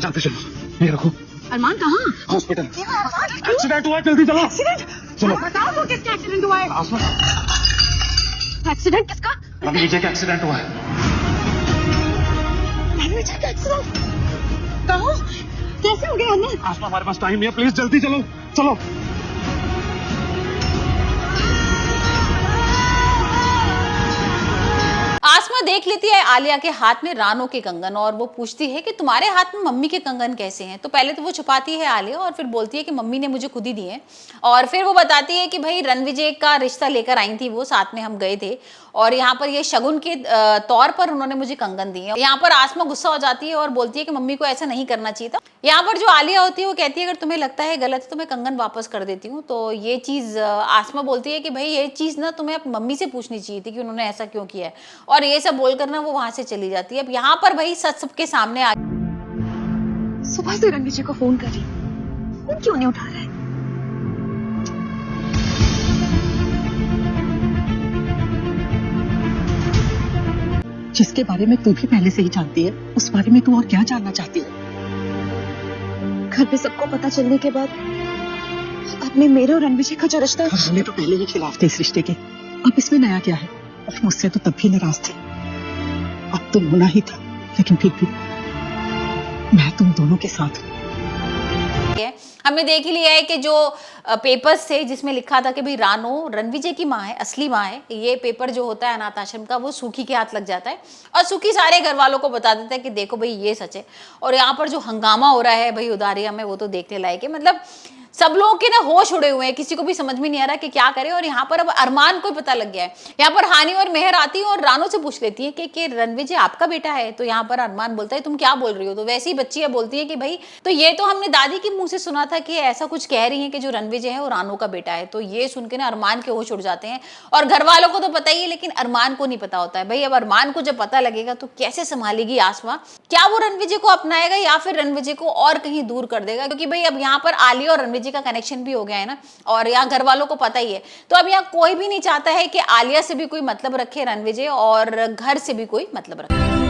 जल्दी चलो, ये रखो। अरमान कहाँ? हॉस्पिटल। एक्सीडेंट हुआ, जल्दी चलो। एक्सीडेंट? चलो। बताओ तो किसका एक्सीडेंट हुआ है? आसमा, एक्सीडेंट किसका? रणविजय का एक्सीडेंट हुआ है। रणविजय का एक्सीडेंट? कहाँ? कैसे हो गया अरमान? आसमा, हमारे पास टाइम नहीं है, प्लीज जल्दी चलो। चलो। आसमा देख लेती है आलिया के हाथ में रानो के कंगन और वो पूछती है कि तुम्हारे हाथ में मम्मी के कंगन कैसे हैं। तो पहले तो वो छुपाती है आलिया और फिर बोलती है कि मम्मी ने मुझे खुद ही दिए हैं। और फिर वो बताती है कि भाई रणविजय का रिश्ता लेकर आई थी, वो साथ में हम गए थे और यहाँ पर ये शगुन के तौर पर उन्होंने मुझे कंगन दिए। यहाँ पर आसमा गुस्सा हो जाती है और बोलती है कि मम्मी को ऐसा नहीं करना चाहिए था। यहाँ पर जो आलिया होती है वो कहती है अगर तुम्हें लगता है गलत है तो मैं कंगन वापस कर देती हूँ। तो ये चीज आसमा बोलती है कि भाई ये चीज ना तुम्हें अपनी मम्मी से पूछनी चाहिए थी कि उन्होंने ऐसा क्यों किया है। और ये सब बोलकर ना वो वहां से चली जाती है। अब यहाँ पर भाई सच सबके सामने आ। सुबह से रणविजय को फोन कर रही, फोन क्यों नहीं उठा रहा है? जिसके बारे में तू भी पहले से ही जानती है, उस बारे में तू और क्या जानना चाहती है? घर पे सबको पता चलने के बाद अब में मेरे और रणविजय का जो रिश्ता है, हमने तो पहले ही खिलाफ थे इस रिश्ते के। अब इसमें नया क्या है? और मुझसे तो तब भी नाराज थे, अब तो होना ही था, लेकिन फिर भी मैं तुम दोनों के साथ हूँ। हमने देख ही लिया है कि जो पेपर्स थे जिसमें लिखा था कि भाई रानो रणविजय की माँ है, असली माँ है। ये पेपर जो होता है अनाथ आश्रम का वो सुखी के हाथ लग जाता है और सुखी सारे घर वालों को बता देता है कि देखो भाई ये सच है। और यहाँ पर जो हंगामा हो रहा है भाई उदारिया में, वो तो देखने लायक है। मतलब सब लोगों के ना होश उड़े हुए हैं, किसी को भी समझ में नहीं आ रहा कि क्या करे। और यहाँ पर अब अरमान को पता लग गया है। यहाँ पर हानि और मेहर आती है और रानो से पूछ लेती है कि रणविजय आपका बेटा है। तो यहाँ पर अरमान बोलता है तुम क्या बोल रही हो? तो वैसी बच्ची है बोलती है कि भाई तो ये तो हमने दादी के मुंह से सुना था कि ऐसा कुछ कह रही है कि जो रणविजय है वो रानो का बेटा है। तो ये सुन के ना अरमान के होश उड़ जाते हैं। और घर वालों को तो पता ही है लेकिन अरमान को नहीं पता होता है। भाई अब अरमान को जब पता लगेगा तो कैसे संभालेगी आसमा? क्या वो रणविजय को अपनाएगा या फिर रणविजय को और कहीं दूर कर देगा? क्योंकि भाई अब यहाँ पर आलिया और रणविजय का कनेक्शन भी हो गया है ना, और यहाँ घर वालों को पता ही है। तो अब यहाँ कोई भी नहीं चाहता है कि आलिया से भी कोई मतलब रखे रणविजय और घर से भी कोई मतलब रखे।